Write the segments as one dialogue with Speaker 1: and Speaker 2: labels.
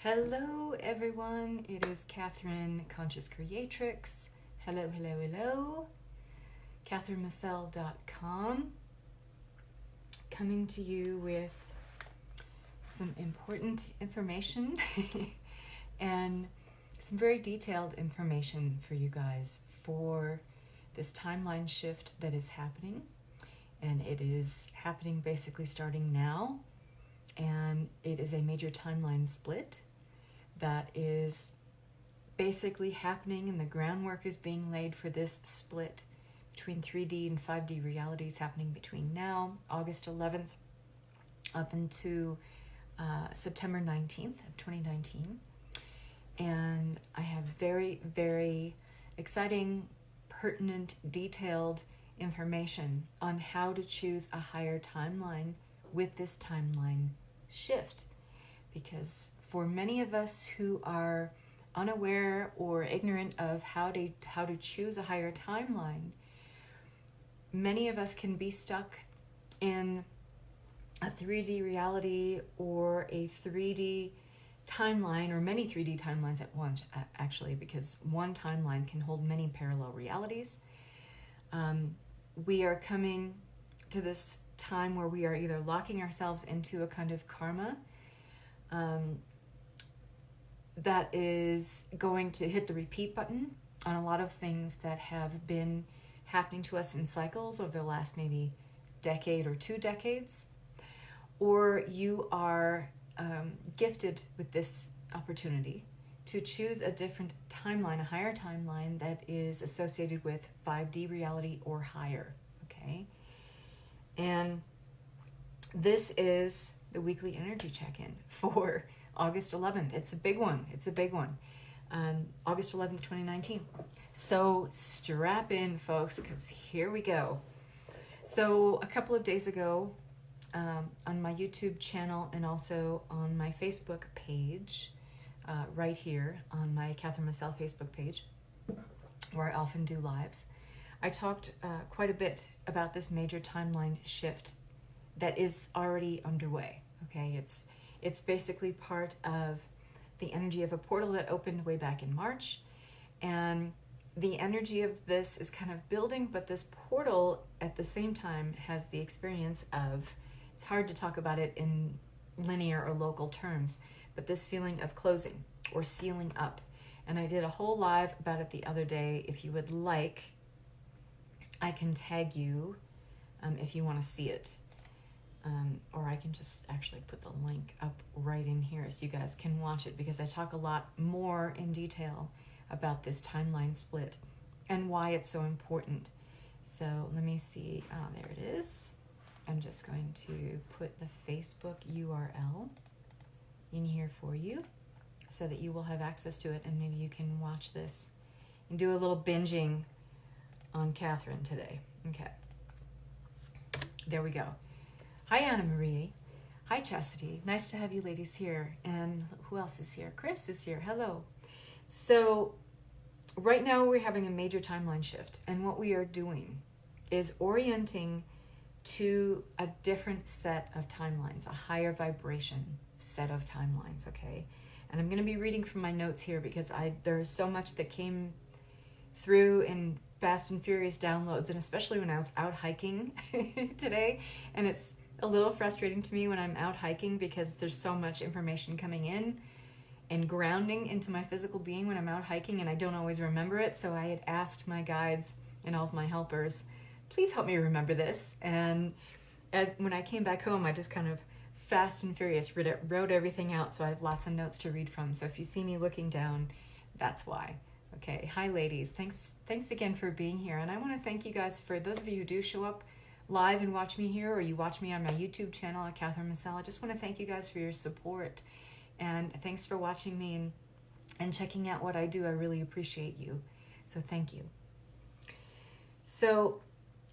Speaker 1: Hello everyone, it is Catherine, Conscious Creatrix. Hello, Conscious Creatrix. Hello. CatherineMassel.com. Coming to you with some important information and some very detailed information for you guys for this timeline shift that is happening. And it is happening basically starting now. And it is a major timeline split that is basically happening, and the groundwork is being laid for this split between 3D and 5D realities happening between now, August 11th, up into September 19th of 2019. And I have very, very exciting, pertinent, detailed information on how to choose a higher timeline with this timeline shift. Because for many of us who are unaware or ignorant of how to choose a higher timeline, many of us can be stuck in a 3D reality or a 3D timeline, or many 3D timelines at once, actually, because one timeline can hold many parallel realities. We are coming to this time where we are either locking ourselves into a kind of karma that is going to hit the repeat button on a lot of things that have been happening to us in cycles over the last maybe decade or 2 decades, or you are gifted with this opportunity to choose a different timeline, a higher timeline that is associated with 5D reality or higher, okay? And this is the weekly energy check-in for August 11th. It's a big one. August 11th, 2019. So strap in, folks, because here we go. So a couple of days ago, on my YouTube channel and also on my Facebook page, right here on my Catherine Massel Facebook page, where I often do lives, I talked quite a bit about this major timeline shift that is already underway. Okay, it's basically part of the energy of a portal that opened way back in March, and the energy of this is kind of building, but this portal at the same time has the experience of, it's hard to talk about it in linear or local terms, but this feeling of closing or sealing up. And I did a whole live about it the other day. If you would like, I can tag you if you want to see it. Or I can just actually put the link up right in here so you guys can watch it, because I talk a lot more in detail about this timeline split and why it's so important. So let me see. There it is. I'm just going to put the Facebook URL in here for you so that you will have access to it, and maybe you can watch this and do a little binging on Catherine today. Okay. There we go. Hi, Anna Marie. Hi, Chastity. Nice to have you ladies here. And who else is here? Chris is here. Hello. So right now we're having a major timeline shift, and what we are doing is orienting to a different set of timelines, a higher vibration set of timelines, okay? And I'm going to be reading from my notes here because there's so much that came through in fast and furious downloads, and especially when I was out hiking today. And it's a little frustrating to me when I'm out hiking because there's so much information coming in and grounding into my physical being when I'm out hiking, and I don't always remember it. So I had asked my guides and all of my helpers, please help me remember this. And when I came back home, I just kind of fast and furious wrote everything out, so I have lots of notes to read from. So if you see me looking down, that's why. Okay, hi ladies. Thanks again for being here. And I want to thank you guys for those of you who do show up live and watch me here, or you watch me on my YouTube channel at Catherine Massel. I just want to thank you guys for your support. And thanks for watching me and checking out what I do. I really appreciate you. So thank you. So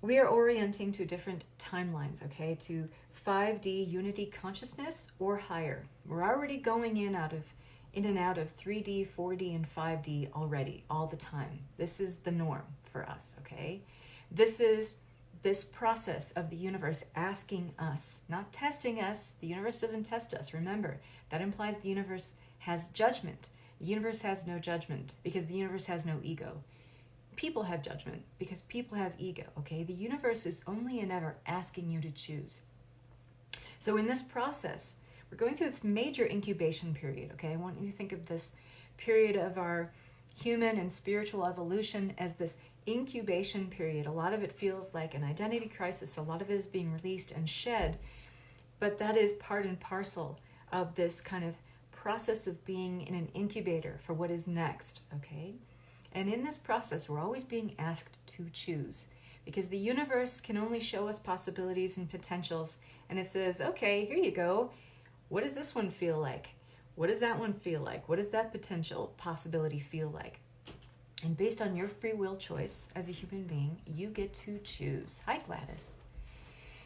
Speaker 1: we are orienting to different timelines, okay, to 5D unity consciousness or higher. We're already going in and out of 3D, 4D, and 5D already, all the time. This is the norm for us, okay? This is this process of the universe asking us, not testing us. The universe doesn't test us. Remember, that implies the universe has judgment. The universe has no judgment because the universe has no ego. People have judgment because people have ego, okay? The universe is only and ever asking you to choose. So in this process, we're going through this major incubation period, okay? I want you to think of this period of our human and spiritual evolution as this incubation period. A lot of it feels like an identity crisis. A lot of it is being released and shed, but that is part and parcel of this kind of process of being in an incubator for what is next, okay? And in this process, we're always being asked to choose because the universe can only show us possibilities and potentials, and it says, okay, here you go. What does this one feel like? What does that one feel like? What does that potential possibility feel like? And based on your free will choice as a human being, you get to choose. Hi, Gladys.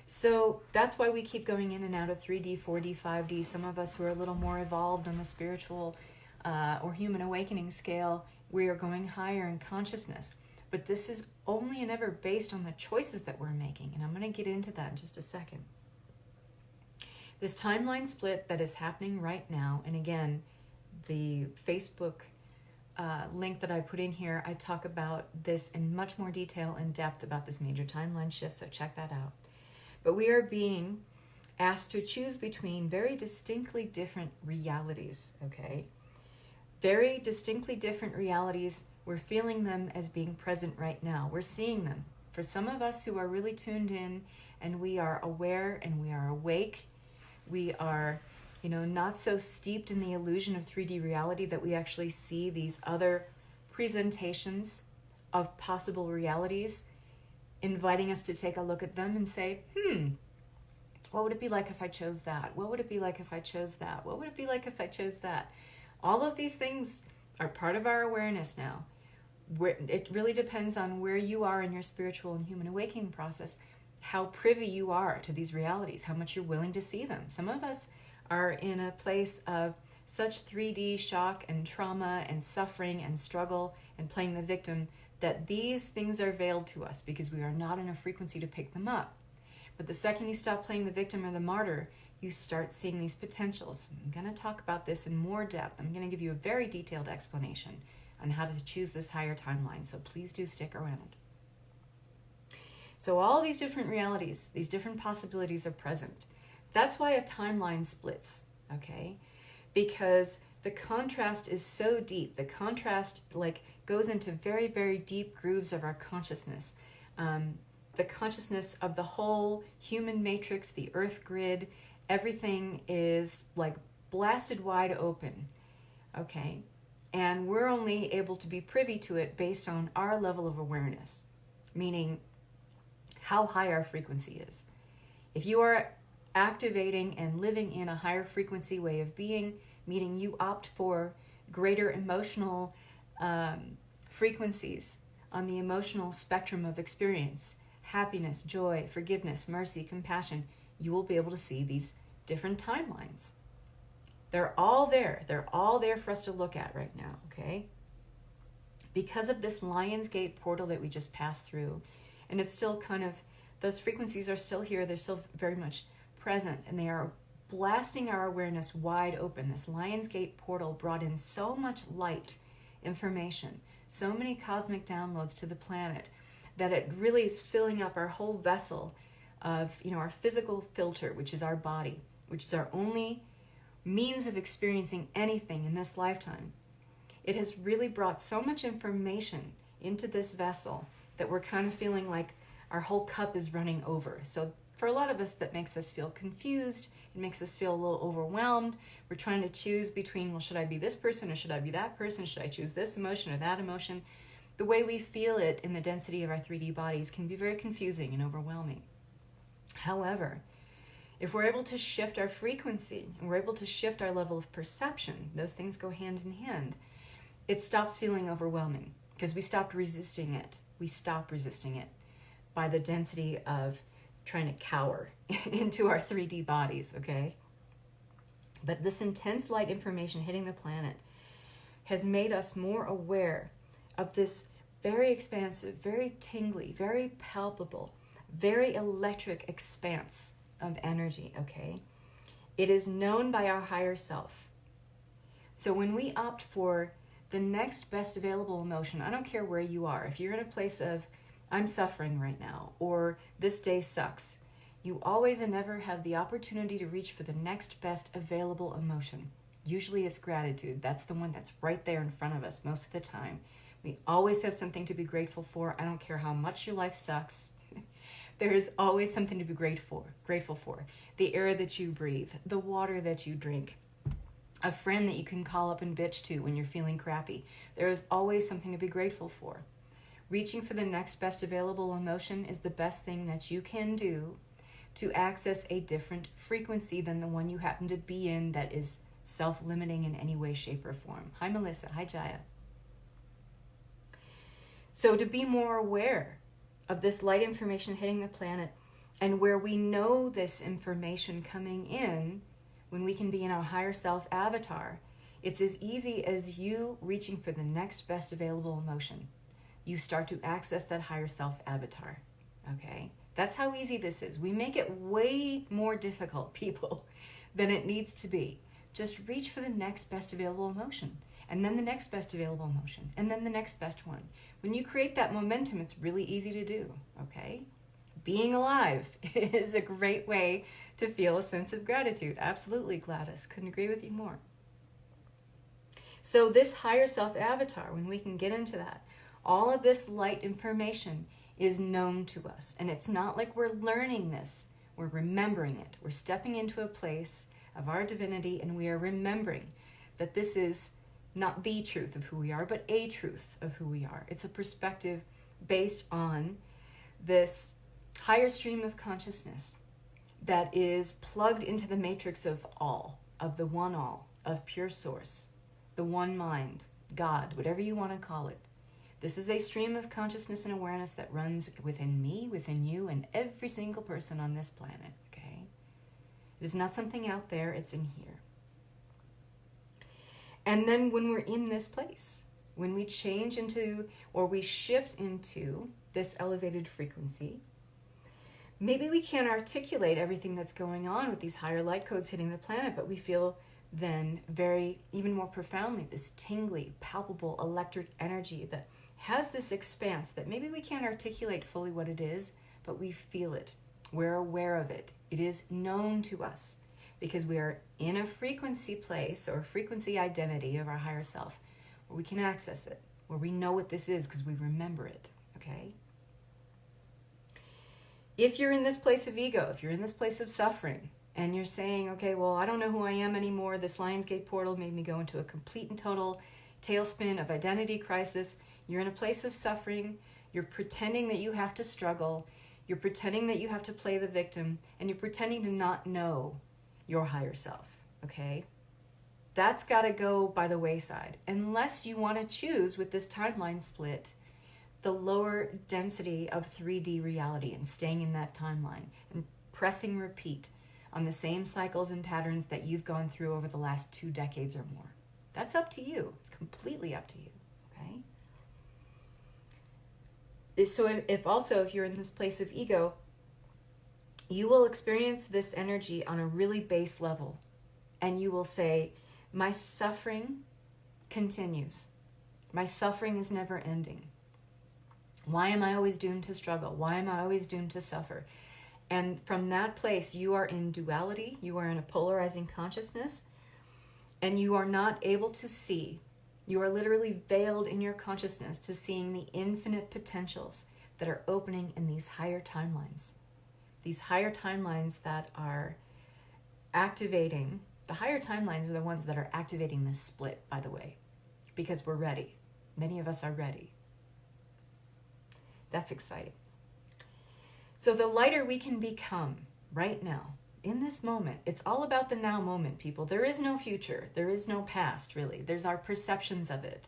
Speaker 1: So that's why we keep going in and out of 3D, 4D, 5D. Some of us who are a little more evolved on the spiritual or human awakening scale, we are going higher in consciousness. But this is only and ever based on the choices that we're making. And I'm going to get into that in just a second. This timeline split that is happening right now, and again, the Facebook link that I put in here, I talk about this in much more detail and depth about this major timeline shift, so check that out. But we are being asked to choose between very distinctly different realities, okay? Very distinctly different realities. We're feeling them as being present right now. We're seeing them. For some of us who are really tuned in and we are aware and we are awake, we are, not so steeped in the illusion of 3D reality that we actually see these other presentations of possible realities, inviting us to take a look at them and say, what would it be like if I chose that? What would it be like if I chose that? What would it be like if I chose that? All of these things are part of our awareness now. It really depends on where you are in your spiritual and human awakening process, how privy you are to these realities, how much you're willing to see them. Some of us are in a place of such 3D shock and trauma and suffering and struggle and playing the victim that these things are veiled to us because we are not in a frequency to pick them up. But the second you stop playing the victim or the martyr, you start seeing these potentials. I'm going to talk about this in more depth. I'm going to give you a very detailed explanation on how to choose this higher timeline, so please do stick around. So all these different realities, these different possibilities are present. That's why a timeline splits, okay? Because the contrast is so deep. The contrast goes into very, very deep grooves of our consciousness. The consciousness of the whole human matrix, the earth grid, everything is blasted wide open, okay? And we're only able to be privy to it based on our level of awareness, meaning how high our frequency is. If you are activating and living in a higher frequency way of being, meaning you opt for greater emotional frequencies on the emotional spectrum of experience, happiness, joy, forgiveness, mercy, compassion, you will be able to see these different timelines. They're all there. They're all there for us to look at right now, okay? Because of this Lion's Gate portal that we just passed through, and it's still kind of, those frequencies are still here. They're still very much present, and they are blasting our awareness wide open. This Lion's Gate portal brought in so much light information, so many cosmic downloads to the planet, that it really is filling up our whole vessel of, our physical filter, which is our body, which is our only means of experiencing anything in this lifetime. It has really brought so much information into this vessel that we're kind of feeling like our whole cup is running over. So for a lot of us, that makes us feel confused. It makes us feel a little overwhelmed. We're trying to choose between, well, should I be this person or should I be that person? Should I choose this emotion or that emotion? The way we feel it in the density of our 3D bodies can be very confusing and overwhelming. However, if we're able to shift our frequency and we're able to shift our level of perception, those things go hand in hand, it stops feeling overwhelming because we stopped resisting it. We stop resisting it by the density of trying to cower into our 3D bodies, okay? But this intense light information hitting the planet has made us more aware of this very expansive, very tingly, very palpable, very electric expanse of energy, okay? It is known by our higher self. So when we opt for the next best available emotion, I don't care where you are, if you're in a place of, I'm suffering right now, or this day sucks, you always and never have the opportunity to reach for the next best available emotion. Usually it's gratitude. That's the one that's right there in front of us most of the time. We always have something to be grateful for. I don't care how much your life sucks. There is always something to be grateful for. The air that you breathe, the water that you drink, a friend that you can call up and bitch to when you're feeling crappy. There is always something to be grateful for. Reaching for the next best available emotion is the best thing that you can do to access a different frequency than the one you happen to be in that is self-limiting in any way, shape, or form. Hi, Melissa. Hi, Jaya. So to be more aware of this light information hitting the planet and where we know this information coming in, when we can be in our higher self avatar, it's as easy as you reaching for the next best available emotion. You start to access that higher self avatar, okay? That's how easy this is. We make it way more difficult, people, than it needs to be. Just reach for the next best available emotion, and then the next best available emotion, and then the next best one. When you create that momentum, it's really easy to do, okay? Being alive is a great way to feel a sense of gratitude. Absolutely, Gladys. Couldn't agree with you more. So this higher self avatar, when we can get into that, all of this light information is known to us. And it's not like we're learning this. We're remembering it. We're stepping into a place of our divinity, and we are remembering that this is not the truth of who we are, but a truth of who we are. It's a perspective based on this higher stream of consciousness that is plugged into the matrix of all, of the one all, of pure source, the one mind, God, whatever you want to call it. This is a stream of consciousness and awareness that runs within me, within you, and every single person on this planet, okay? It is not something out there, it's in here. And then when we're in this place, when we change into, or we shift into this elevated frequency, maybe we can't articulate everything that's going on with these higher light codes hitting the planet, but we feel then even more profoundly, this tingly, palpable electric energy that has this expanse that maybe we can't articulate fully what it is, but we feel it. We're aware of it. It is known to us because we are in a frequency place or frequency identity of our higher self where we can access it, where we know what this is because we remember it, okay? If you're in this place of ego, if you're in this place of suffering, and you're saying, okay, well, I don't know who I am anymore. This Lionsgate portal made me go into a complete and total tailspin of identity crisis. You're in a place of suffering. You're pretending that you have to struggle. You're pretending that you have to play the victim. And you're pretending to not know your higher self, okay? That's got to go by the wayside. Unless you want to choose with this timeline split the lower density of 3D reality and staying in that timeline and pressing repeat on the same cycles and patterns that you've gone through over the last 2 decades or more. That's up to you. It's completely up to you, okay? So if you're in this place of ego, you will experience this energy on a really base level, and you will say, my suffering continues. My suffering is never ending. Why am I always doomed to struggle? Why am I always doomed to suffer? And from that place, you are in duality, you are in a polarizing consciousness, and you are not able to see. You are literally veiled in your consciousness to seeing the infinite potentials that are opening in these higher timelines. These higher timelines that are activating, the higher timelines are the ones that are activating this split, by the way, because we're ready. Many of us are ready. That's exciting. So the lighter we can become right now, in this moment, it's all about the now moment, people. There is no future. There is no past, really. There's our perceptions of it.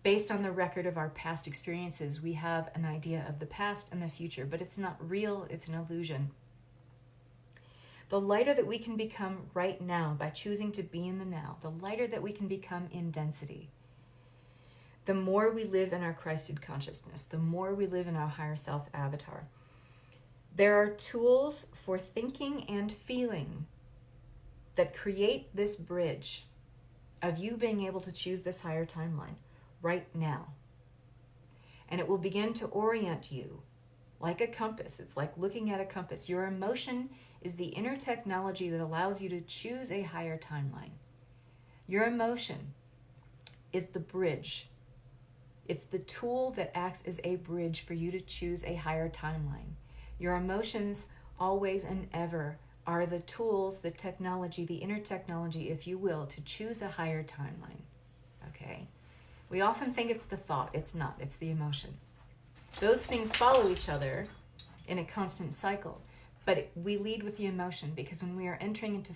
Speaker 1: Based on the record of our past experiences, we have an idea of the past and the future, but it's not real. It's an illusion. The lighter that we can become right now by choosing to be in the now, the lighter that we can become in density, the more we live in our Christed consciousness, the more we live in our higher self avatar, There are tools for thinking and feeling that create this bridge of you being able to choose this higher timeline right now. And it will begin to orient you like a compass. It's like looking at a compass. Your emotion is the inner technology that allows you to choose a higher timeline. Your emotion is the bridge. It's the tool that acts as a bridge for you to choose a higher timeline. Your emotions always and ever are the tools, the technology, the inner technology, if you will, to choose a higher timeline. Okay? We often think it's the thought. It's not. It's the emotion. Those things follow each other in a constant cycle. But we lead with the emotion, because when we are entering into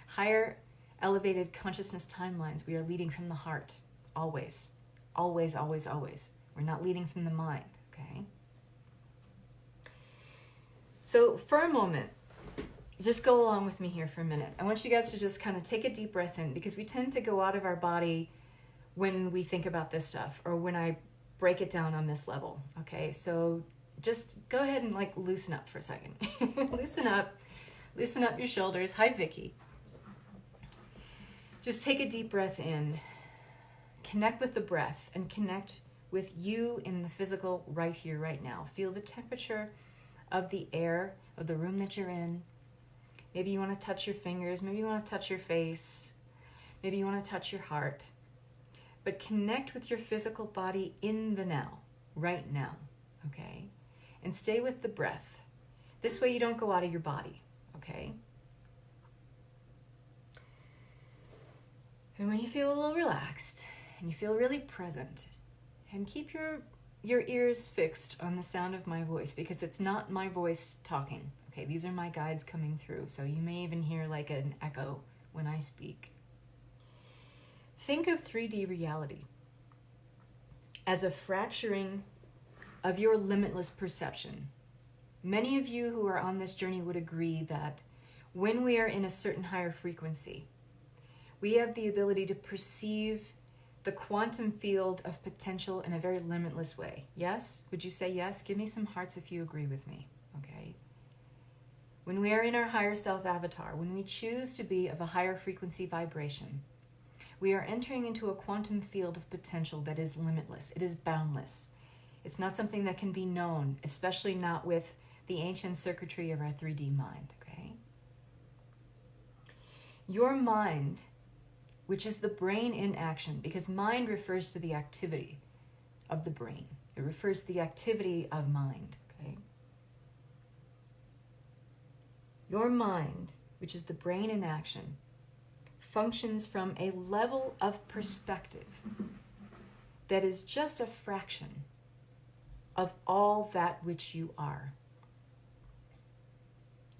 Speaker 1: higher elevated consciousness timelines, we are leading from the heart. Always. Always, always, always. We're not leading from the mind. Okay? So for a moment, just go along with me here for a minute. I want you guys to just kind of take a deep breath in, because we tend to go out of our body when we think about this stuff, or when I break it down on this level. Okay, so just go ahead and like loosen up for a second. Loosen up your shoulders. Hi, Vicky. Just take a deep breath in. Connect with the breath and connect with you in the physical right here, right now. Feel the temperature of the air of the room that you're in. Maybe you want to touch your fingers. Maybe you want to touch your face. Maybe you want to touch your heart. But connect with your physical body in the now, right now, okay? And stay with the breath. This way you don't go out of your body, okay? And when you feel a little relaxed and you feel really present, and keep your ears fixed on the sound of my voice, because it's not my voice talking, okay? These are my guides coming through, so you may even hear like an echo when I speak. Think of 3D reality as a fracturing of your limitless perception. Many of you who are on this journey would agree that when we are in a certain higher frequency, we have the ability to perceive the quantum field of potential in a very limitless way. Yes? Would you say yes? Give me some hearts if you agree with me, okay? When we are in our higher self avatar, when we choose to be of a higher frequency vibration, we are entering into a quantum field of potential that is limitless. It is boundless. It's not something that can be known, especially not with the ancient circuitry of our 3D mind, okay? Your mind, which is the brain in action, because mind refers to the activity of the brain. It refers to the activity of mind, okay? Your mind, which is the brain in action, functions from a level of perspective that is just a fraction of all that which you are.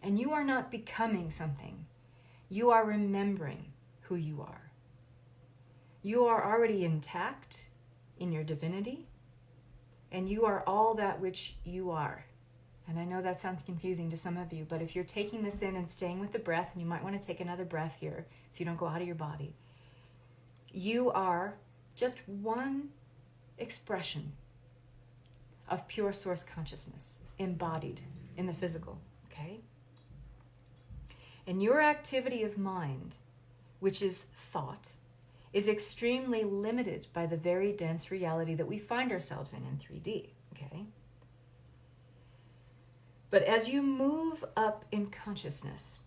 Speaker 1: And you are not becoming something. You are remembering who you are. You are already intact in your divinity, and you are all that which you are. And I know that sounds confusing to some of you, but if you're taking this in and staying with the breath, and you might want to take another breath here so you don't go out of your body, you are just one expression of pure source consciousness embodied in the physical, okay? And your activity of mind, which is thought, is extremely limited by the very dense reality that we find ourselves in 3D, okay? But as you move up in consciousness,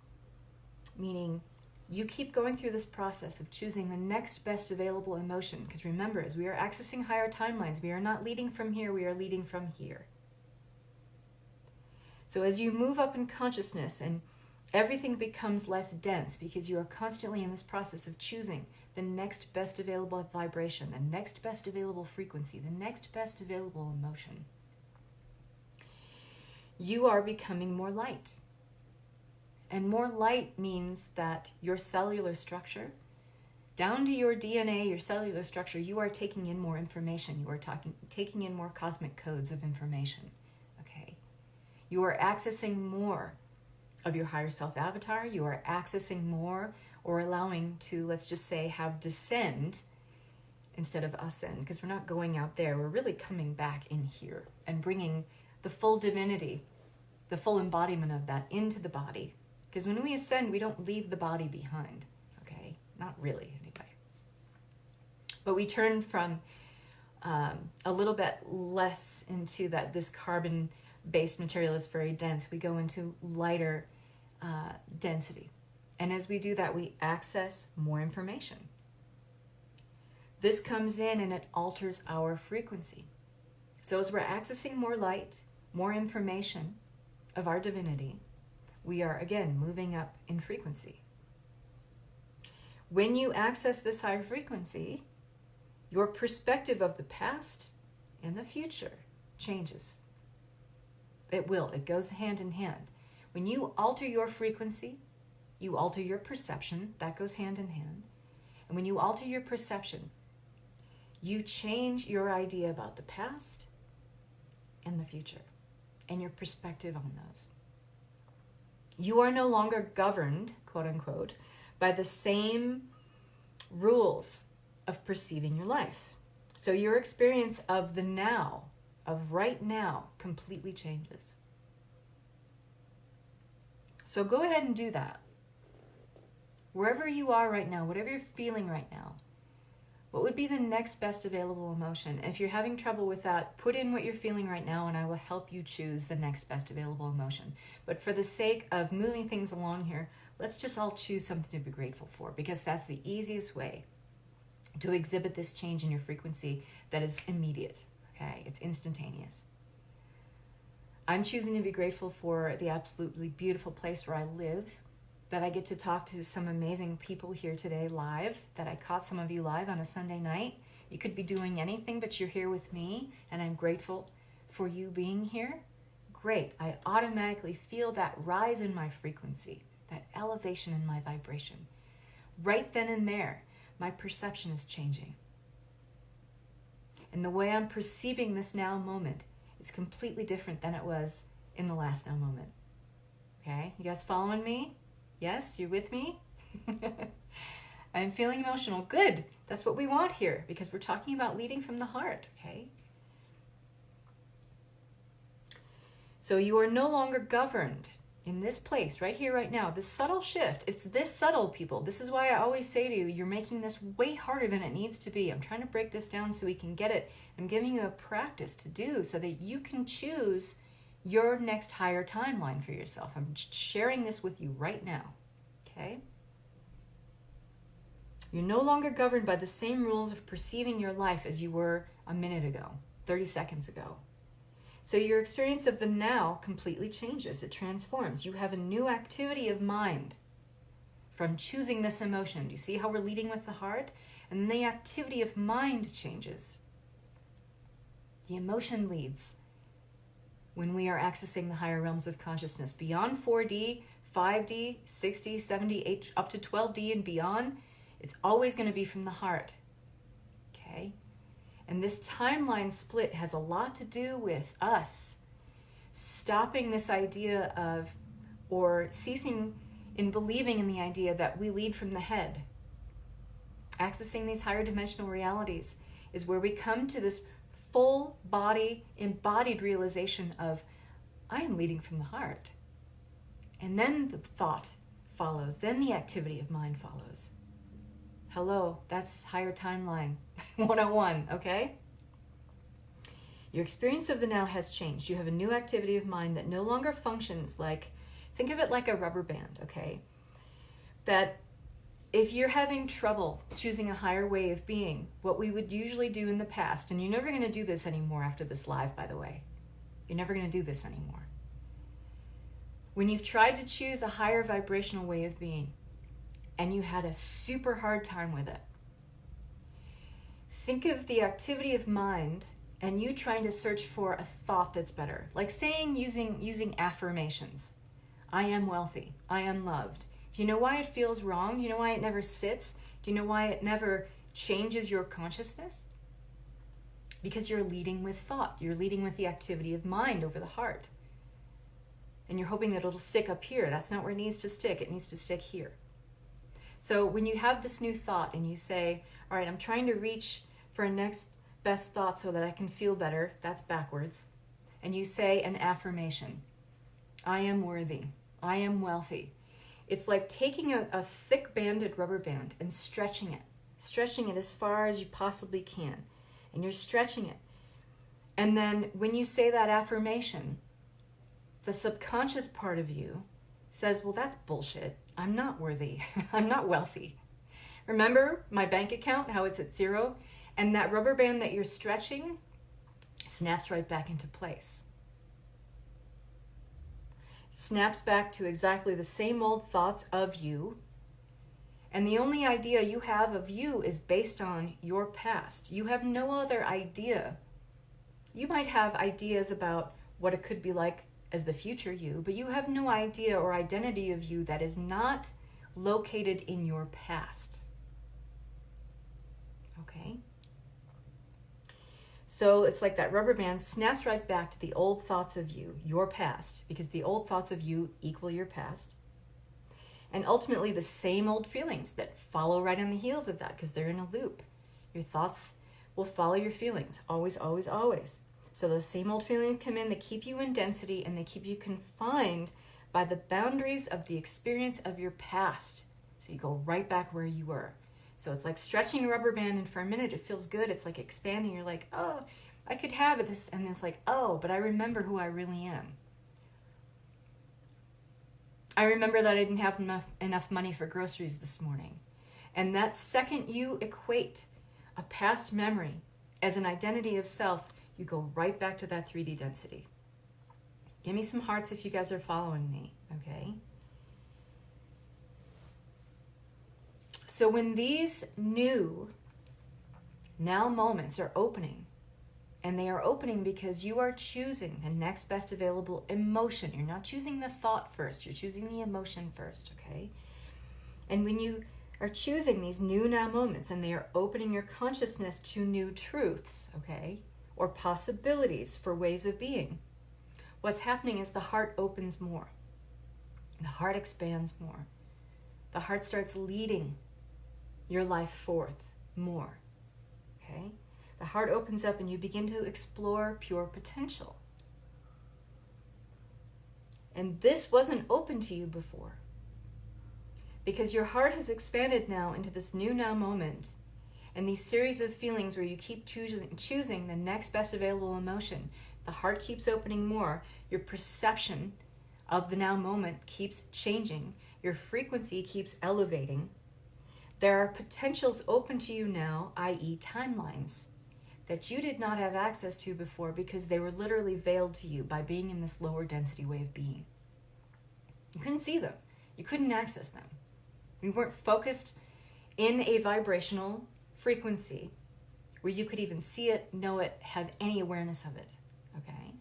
Speaker 1: meaning you keep going through this process of choosing the next best available emotion, because remember, as we are accessing higher timelines, we are not leading from here, we are leading from here. So as you move up in consciousness and everything becomes less dense, because you are constantly in this process of choosing the next best available vibration, the next best available frequency, the next best available emotion, you are becoming more light. And more light means that your cellular structure, down to your DNA, your cellular structure, you are taking in more information. You are taking in more cosmic codes of information, okay? You are accessing more of your higher self avatar. You are accessing more, or allowing to, let's just say, have descend instead of ascend, because we're not going out there. We're really coming back in here and bringing the full divinity the full embodiment of that into the body. Because when we ascend, we don't leave the body behind, okay? Not really, anyway. But we turn from a little bit less into this carbon-based material that's very dense. We go into lighter density. And as we do that, we access more information. This comes in and it alters our frequency. So as we're accessing more light, more information of our divinity, we are, again, moving up in frequency. When you access this higher frequency, your perspective of the past and the future changes. It will. It goes hand in hand. When you alter your frequency, you alter your perception. That goes hand in hand. And when you alter your perception, you change your idea about the past and the future and your perspective on those. You are no longer governed, quote unquote, by the same rules of perceiving your life. So your experience of the now, of right now, completely changes. So go ahead and do that. Wherever you are right now, whatever you're feeling right now, what would be the next best available emotion? If you're having trouble with that, put in what you're feeling right now and I will help you choose the next best available emotion. But for the sake of moving things along here, let's just all choose something to be grateful for, because that's the easiest way to exhibit this change in your frequency that is immediate, okay? It's instantaneous. I'm choosing to be grateful for the absolutely beautiful place where I live, that I get to talk to some amazing people here today live, that I caught some of you live on a Sunday night. You could be doing anything, but you're here with me, and I'm grateful for you being here. Great. I automatically feel that rise in my frequency, that elevation in my vibration. Right then and there, my perception is changing. And the way I'm perceiving this now moment is completely different than it was in the last now moment. Okay? You guys following me? Yes, you're with me? I'm feeling emotional. Good. That's what we want here, because we're talking about leading from the heart, okay? So you are no longer governed in this place, right here, right now. This subtle shift. It's this subtle, people. This is why I always say to you, you're making this way harder than it needs to be. I'm trying to break this down so we can get it. I'm giving you a practice to do so that you can choose your next higher timeline for yourself. I'm sharing this with you right now, okay? You're no longer governed by the same rules of perceiving your life as you were a minute ago, 30 seconds ago. So your experience of the now completely changes. It transforms. You have a new activity of mind from choosing this emotion. Do you see how we're leading with the heart? And the activity of mind changes. The emotion leads when we are accessing the higher realms of consciousness. Beyond 4D, 5D, 6D, 7D, 8, up to 12D and beyond, it's always going to be from the heart. Okay? And this timeline split has a lot to do with us stopping this idea of, or ceasing in believing in the idea that we lead from the head. Accessing these higher dimensional realities is where we come to this full body, embodied realization of, I am leading from the heart. And then the thought follows, then the activity of mind follows. Hello, that's higher timeline 101, okay? Your experience of the now has changed. You have a new activity of mind that no longer functions like, think of it like a rubber band, okay? That if you're having trouble choosing a higher way of being, what we would usually do in the past, and you're never going to do this anymore after this live, by the way. You're never going to do this anymore. When you've tried to choose a higher vibrational way of being, and you had a super hard time with it, think of the activity of mind and you trying to search for a thought that's better. Like saying, using affirmations. I am wealthy. I am loved. Do you know why it feels wrong? Do you know why it never sits? Do you know why it never changes your consciousness? Because you're leading with thought. You're leading with the activity of mind over the heart. And you're hoping that it'll stick up here. That's not where it needs to stick. It needs to stick here. So when you have this new thought and you say, all right, I'm trying to reach for a next best thought so that I can feel better, that's backwards. And you say an affirmation. I am worthy. I am wealthy. It's like taking a thick banded rubber band and stretching it as far as you possibly can. And you're stretching it. And then when you say that affirmation, the subconscious part of you says, well, that's bullshit. I'm not worthy. I'm not wealthy. Remember my bank account, how it's at 0? And that rubber band that you're stretching snaps right back into place. Snaps back to exactly the same old thoughts of you. And the only idea you have of you is based on your past. You have no other idea. You might have ideas about what it could be like as the future you, but you have no idea or identity of you that is not located in your past. Okay? So it's like that rubber band snaps right back to the old thoughts of you, your past, because the old thoughts of you equal your past. And ultimately the same old feelings that follow right on the heels of that, because they're in a loop. Your thoughts will follow your feelings, always, always, always. So those same old feelings come in, they keep you in density, and they keep you confined by the boundaries of the experience of your past. So you go right back where you were. So it's like stretching a rubber band, and for a minute it feels good. It's like expanding. You're like, oh, I could have this. And it's like, oh, but I remember who I really am. I remember that I didn't have enough money for groceries this morning. And that second you equate a past memory as an identity of self, you go right back to that 3D density. Give me some hearts if you guys are following me, okay? So when these new now moments are opening, and they are opening because you are choosing the next best available emotion. You're not choosing the thought first, you're choosing the emotion first, okay? And when you are choosing these new now moments and they are opening your consciousness to new truths, okay, or possibilities for ways of being, what's happening is the heart opens more. The heart expands more. The heart starts leading your life forth more, okay? The heart opens up and you begin to explore pure potential. And this wasn't open to you before, because your heart has expanded now into this new now moment, and these series of feelings where you keep choosing the next best available emotion. The heart keeps opening more. Your perception of the now moment keeps changing. Your frequency keeps elevating. There are potentials open to you now, i.e. timelines, that you did not have access to before because they were literally veiled to you by being in this lower density way of being. You couldn't see them. You couldn't access them. You weren't focused in a vibrational frequency where you could even see it, know it, have any awareness of it, okay?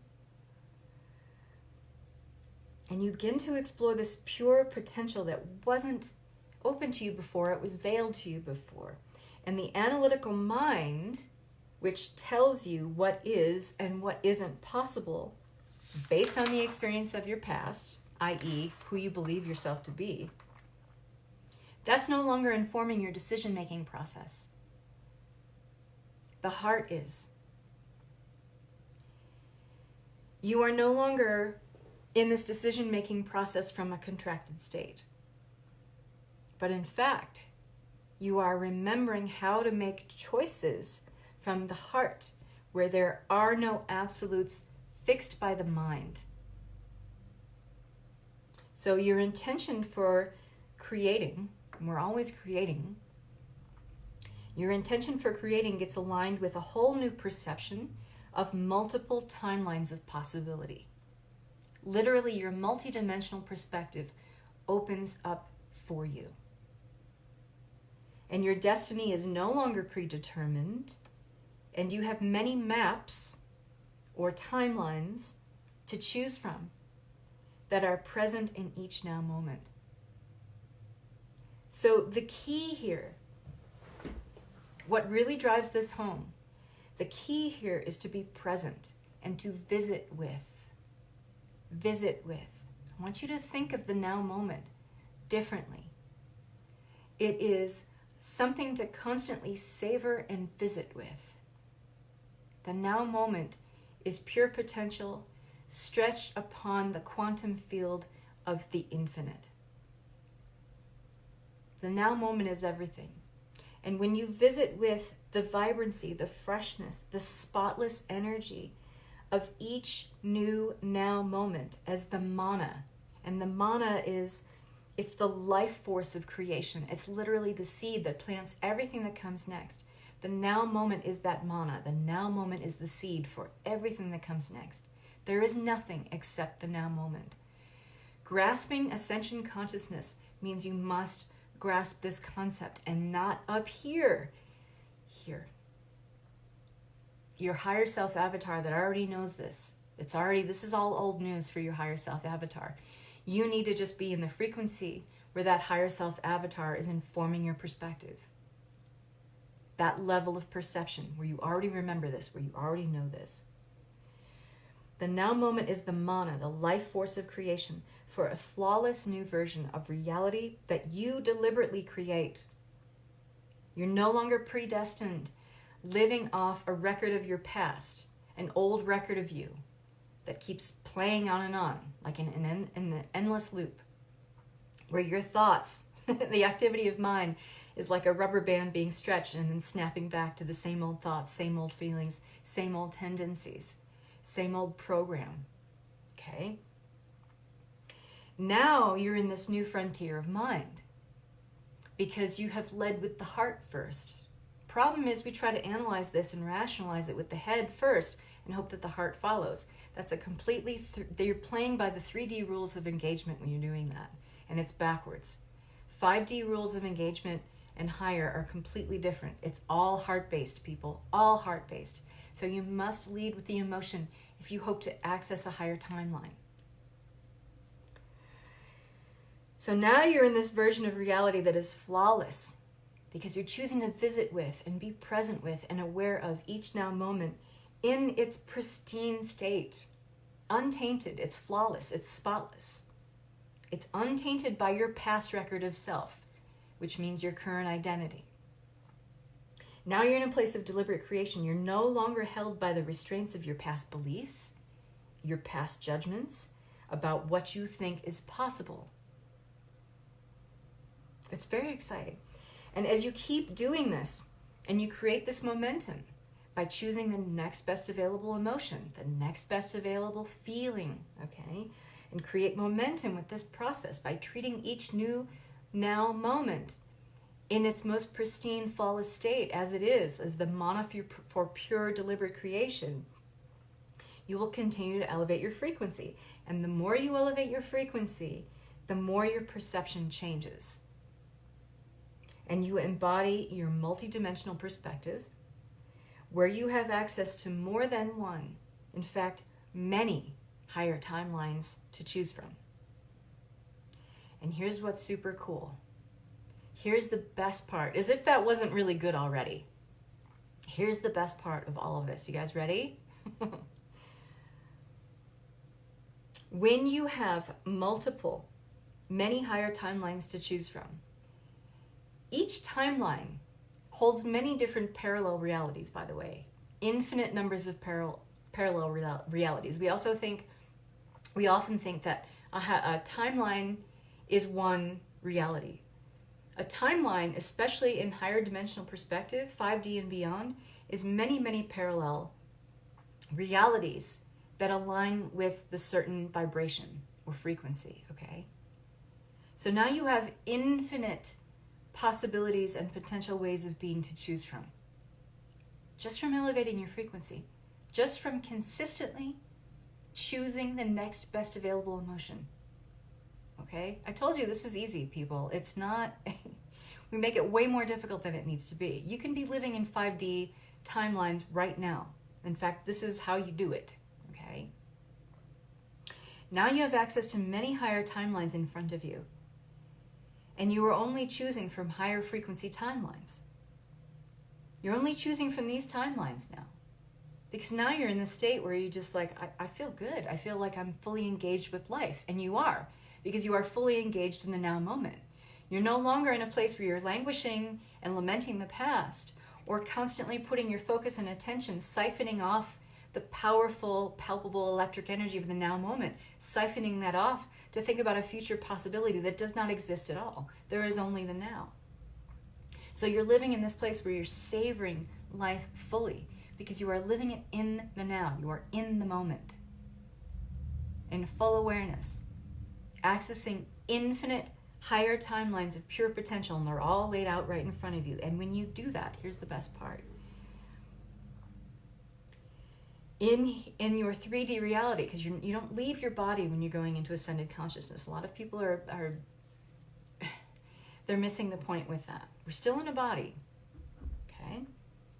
Speaker 1: And you begin to explore this pure potential that wasn't open to you before, it was veiled to you before. And the analytical mind, which tells you what is and what isn't possible based on the experience of your past, i.e. who you believe yourself to be, that's no longer informing your decision-making process. The heart is. You are no longer in this decision-making process from a contracted state. But in fact, you are remembering how to make choices from the heart, where there are no absolutes fixed by the mind. So your intention for creating, and we're always creating, your intention for creating gets aligned with a whole new perception of multiple timelines of possibility. Literally, your multidimensional perspective opens up for you. And your destiny is no longer predetermined, and you have many maps or timelines to choose from that are present in each now moment. So the key here, what really drives this home, the key here is to be present and to visit with. Visit with. I want you to think of the now moment differently. It is something to constantly savor and visit with. The now moment is pure potential stretch upon the quantum field of the infinite. The now moment is everything. And when you visit with the vibrancy, the freshness, the spotless energy of each new now moment as the mana, and the mana it's the life force of creation. It's literally the seed that plants everything that comes next. The now moment is that mana. The now moment is the seed for everything that comes next. There is nothing except the now moment. Grasping ascension consciousness means you must grasp this concept, and not up here. Here. Your higher self avatar that already knows this. This is all old news for your higher self avatar. You need to just be in the frequency where that higher self avatar is informing your perspective. That level of perception where you already remember this, where you already know this. The now moment is the mana, the life force of creation for a flawless new version of reality that you deliberately create. You're no longer predestined, living off a record of your past, an old record of you that keeps playing on and on, like in an endless loop, where your thoughts, the activity of mind, is like a rubber band being stretched and then snapping back to the same old thoughts, same old feelings, same old tendencies, same old program. Okay? Now you're in this new frontier of mind because you have led with the heart first. Problem is we try to analyze this and rationalize it with the head first and hope that the heart follows. That's a completely, you're playing by the 3D rules of engagement when you're doing that, and it's backwards. 5D rules of engagement and higher are completely different. It's all heart-based, people, all heart-based. So you must lead with the emotion if you hope to access a higher timeline. So now you're in this version of reality that is flawless because you're choosing to visit with and be present with and aware of each now moment in its pristine state. Untainted, it's flawless, it's spotless. It's untainted by your past record of self, which means your current identity. Now you're in a place of deliberate creation. You're no longer held by the restraints of your past beliefs, your past judgments about what you think is possible. It's very exciting. And as you keep doing this, and you create this momentum by choosing the next best available emotion, the next best available feeling, okay? And create momentum with this process by treating each new now moment in its most pristine, flawless state as it is, as the mana for pure, deliberate creation. You will continue to elevate your frequency. And the more you elevate your frequency, the more your perception changes. And you embody your multidimensional perspective, where you have access to more than one, in fact, many higher timelines to choose from. And here's what's super cool. Here's the best part, as if that wasn't really good already. Here's the best part of all of this. You guys ready? When you have many higher timelines to choose from, each timeline holds many different parallel realities, by the way. Infinite numbers of parallel realities. We often think that a timeline is one reality. A timeline, especially in higher dimensional perspective, 5D and beyond, is many, many parallel realities that align with the certain vibration or frequency, okay? So now you have infinite possibilities and potential ways of being to choose from. Just from elevating your frequency. Just from consistently choosing the next best available emotion. Okay? I told you this is easy, people. It's not, we make it way more difficult than it needs to be. You can be living in 5D timelines right now. In fact, this is how you do it. Okay? Now you have access to many higher timelines in front of you. And you are only choosing from higher frequency timelines. You're only choosing from these timelines now. Because now you're in the state where you just like, I feel good. I feel like I'm fully engaged with life. And you are. Because you are fully engaged in the now moment. You're no longer in a place where you're languishing and lamenting the past, or constantly putting your focus and attention, siphoning off the powerful, palpable electric energy of the now moment, siphoning that off to think about a future possibility that does not exist at all. There is only the now. So you're living in this place where you're savoring life fully because you are living it in the now. You are in the moment, in full awareness, accessing infinite higher timelines of pure potential, and they're all laid out right in front of you. And when you do that, here's the best part. In your 3D reality, because you don't leave your body when you're going into ascended consciousness. A lot of people are they're missing the point with that. We're still in a body, okay?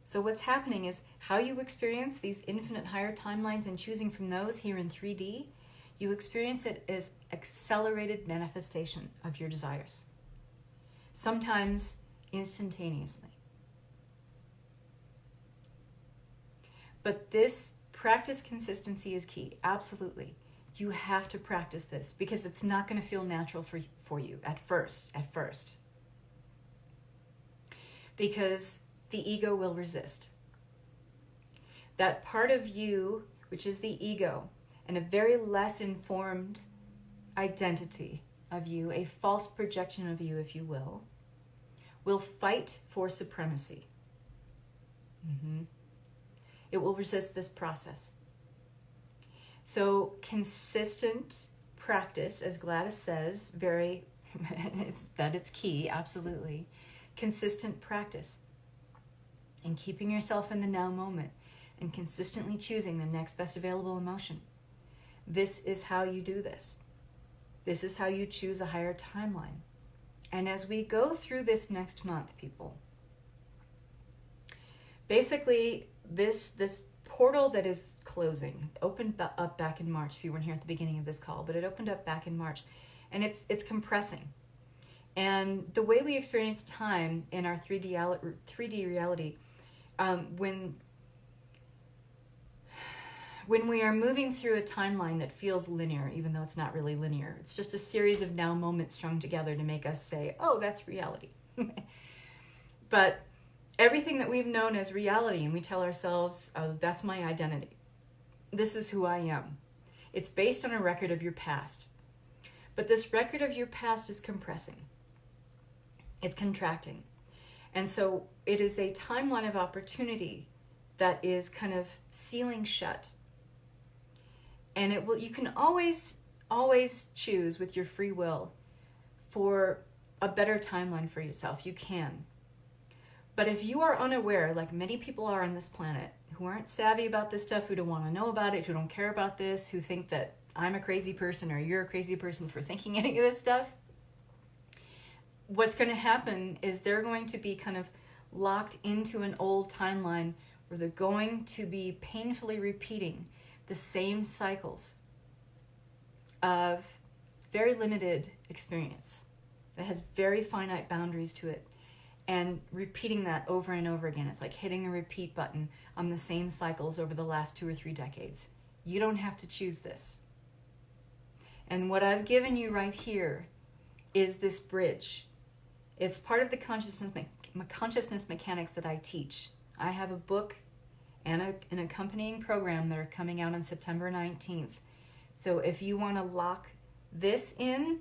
Speaker 1: So what's happening is how you experience these infinite higher timelines and choosing from those here in 3D, you experience it as accelerated manifestation of your desires. Sometimes instantaneously. But this practice consistency is key, absolutely. You have to practice this because it's not going to feel natural for you at first. Because the ego will resist. That part of you, which is the ego, and a very less informed identity of you, a false projection of you, if you will fight for supremacy. It will resist this process. So consistent practice, as Gladys says, it's key, absolutely. Consistent practice and keeping yourself in the now moment and consistently choosing the next best available emotion. This is how you do this. This is how you choose a higher timeline. And as we go through this next month, people, basically this portal that is closing opened up back in March, if you weren't here at the beginning of this call, but it opened up back in March, and it's compressing. And the way we experience time in our 3D reality, when we are moving through a timeline that feels linear, even though it's not really linear, it's just a series of now moments strung together to make us say, oh, that's reality. But everything that we've known as reality, and we tell ourselves, oh, that's my identity. This is who I am. It's based on a record of your past. But this record of your past is compressing. It's contracting. And so it is a timeline of opportunity that is kind of sealing shut. And you can always choose with your free will for a better timeline for yourself. You can. But if you are unaware, like many people are on this planet, who aren't savvy about this stuff, who don't want to know about it, who don't care about this, who think that I'm a crazy person or you're a crazy person for thinking any of this stuff, what's going to happen is they're going to be kind of locked into an old timeline where they're going to be painfully repeating the same cycles of very limited experience that has very finite boundaries to it, and repeating that over and over again. It's like hitting the repeat button on the same cycles over the last 2 or 3 decades. You don't have to choose this. And what I've given you right here is this bridge. It's part of the consciousness mechanics that I teach. I have a book and an accompanying program that are coming out on September 19th. So if you want to lock this in,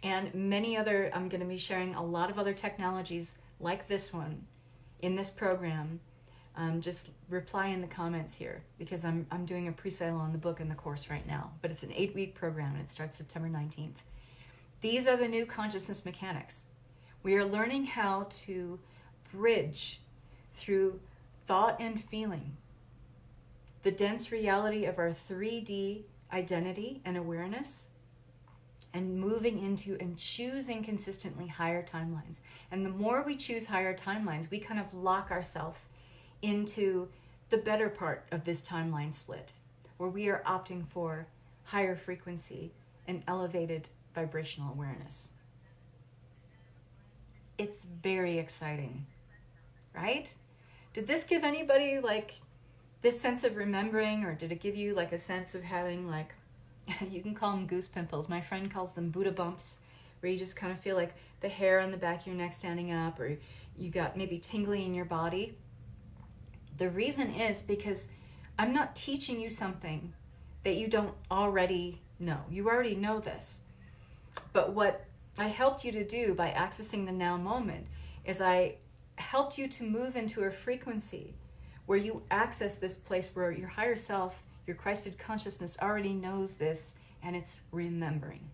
Speaker 1: and many other, I'm going to be sharing a lot of other technologies like this one in this program. Just reply in the comments here, because I'm doing a pre-sale on the book and the course right now. But it's an 8-week program and it starts September 19th. These are the new consciousness mechanics. We are learning how to bridge through thought and feeling the dense reality of our 3D identity and awareness, and moving into and choosing consistently higher timelines. And the more we choose higher timelines, we kind of lock ourselves into the better part of this timeline split, where we are opting for higher frequency and elevated vibrational awareness. It's very exciting, right? Did this give anybody like this sense of remembering, or did it give you like a sense of having like, you can call them goose pimples. My friend calls them Buddha bumps, where you just kind of feel like the hair on the back of your neck standing up, or you got maybe tingly in your body. The reason is because I'm not teaching you something that you don't already know. You already know this. But what I helped you to do by accessing the now moment is I helped you to move into a frequency where you access this place where your higher self, your Christed consciousness already knows this, and it's remembering.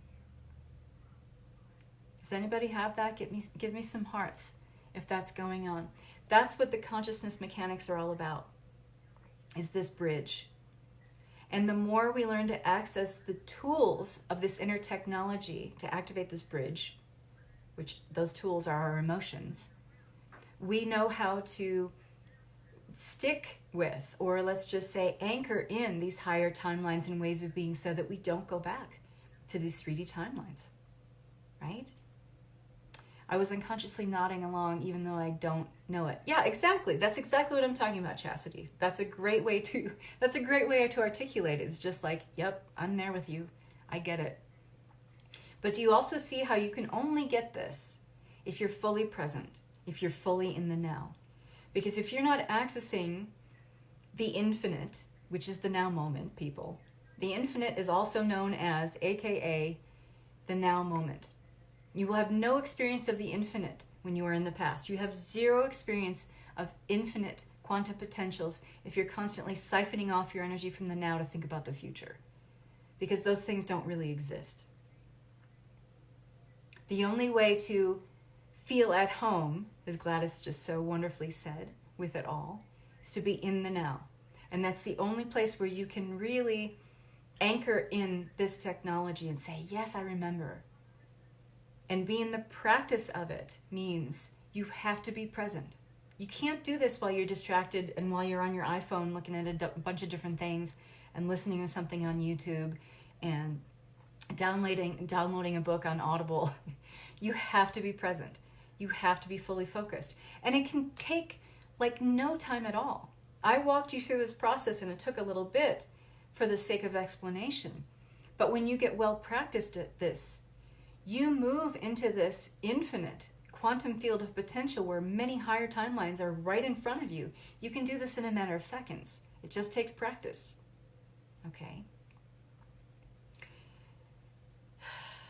Speaker 1: Does anybody have that? Give me some hearts if that's going on. That's what the consciousness mechanics are all about, is this bridge. And the more we learn to access the tools of this inner technology to activate this bridge, which those tools are our emotions, we know how to stick with, or let's just say anchor in, these higher timelines and ways of being so that we don't go back to these 3D timelines, right? I was unconsciously nodding along even though I don't know it. Yeah, exactly. That's exactly what I'm talking about, Chastity. That's a great way to articulate it. It's just like, yep, I'm there with you. I get it. But do you also see how you can only get this if you're fully present, if you're fully in the now? Because if you're not accessing the infinite, which is the now moment, people, the infinite is also known as, AKA, the now moment. You will have no experience of the infinite when you are in the past. You have zero experience of infinite quantum potentials if you're constantly siphoning off your energy from the now to think about the future. Because those things don't really exist. The only way to feel at home, as Gladys just so wonderfully said, with it all, is to be in the now. And that's the only place where you can really anchor in this technology and say, yes, I remember. And be in the practice of it means you have to be present. You can't do this while you're distracted and while you're on your iPhone looking at a bunch of different things and listening to something on YouTube and downloading a book on Audible. You have to be present. You have to be fully focused. And it can take like no time at all. I walked you through this process and it took a little bit for the sake of explanation. But when you get well practiced at this, you move into this infinite quantum field of potential where many higher timelines are right in front of you. You can do this in a matter of seconds. It just takes practice. Okay?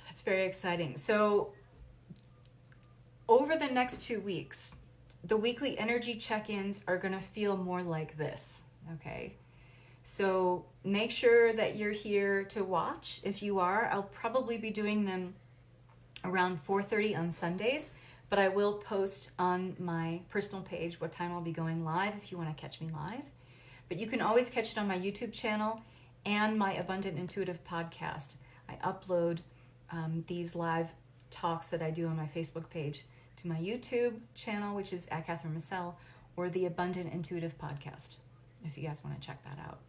Speaker 1: That's very exciting. So, over the next 2 weeks, the weekly energy check-ins are going to feel more like this. Okay? So, make sure that you're here to watch. If you are, I'll probably be doing them around 4:30 on Sundays, but I will post on my personal page what time I'll be going live if you want to catch me live. But you can always catch it on my YouTube channel and my Abundant Intuitive podcast. I upload these live talks that I do on my Facebook page to my YouTube channel, which is at Catherine Massell, or the Abundant Intuitive podcast, if you guys want to check that out.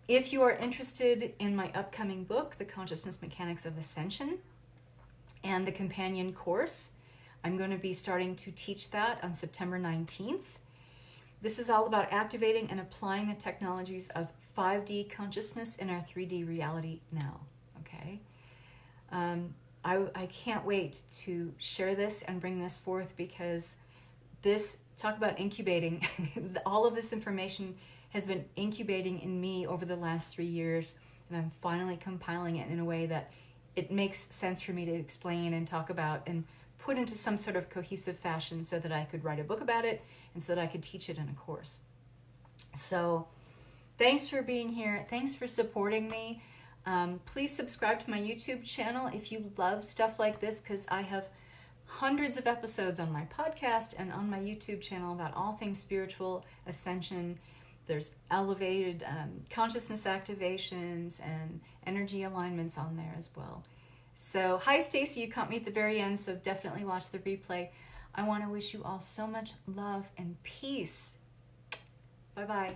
Speaker 1: If you are interested in my upcoming book, The Consciousness Mechanics of Ascension, and the companion course, I'm going to be starting to teach that on September 19th. This is all about activating and applying the technologies of 5D consciousness in our 3D reality now, okay? I can't wait to share this and bring this forth because this, talk about incubating, all of this information has been incubating in me over the last 3 years, and I'm finally compiling it in a way that it makes sense for me to explain and talk about and put into some sort of cohesive fashion so that I could write a book about it and so that I could teach it in a course. So thanks for being here. Thanks for supporting me. Please subscribe to my YouTube channel if you love stuff like this, because I have hundreds of episodes on my podcast and on my YouTube channel about all things spiritual, ascension. There's elevated consciousness activations and energy alignments on there as well. So, hi Stacy, you caught me at the very end, so definitely watch the replay. I want to wish you all so much love and peace. Bye-bye.